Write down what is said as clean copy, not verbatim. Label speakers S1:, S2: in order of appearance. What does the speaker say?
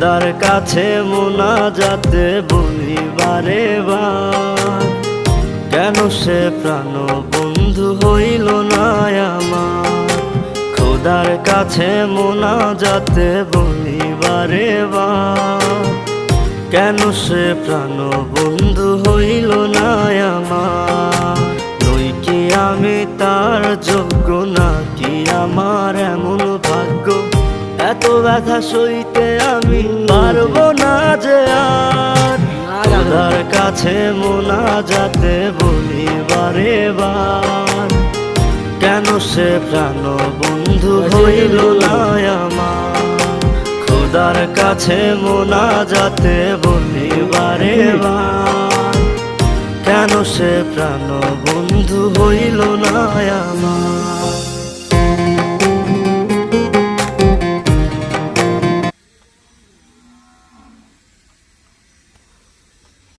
S1: খোদার কাছে মোনাজাতে বলি বারে বার, কেন সে প্রাণ বন্ধু হইল না আমার। খোদার কাছে মোনাজাতে বলি বারে বার, কেন সে প্রাণ বন্ধু হইল না আমার। নই কি আমি তার যোগ্য, নাকি আমার এমন ভাগ্য, এত ব্যথা সইতে আমি পারবো না যে আর। খোদার কাছে মোনাজাতে বলি বারে বার, কেন সে প্রাণ বন্ধু হইল না আমার। খোদার কাছে মোনাজাতে বলি বারে বার, কেন সে প্রাণ বন্ধু হইল না আমার।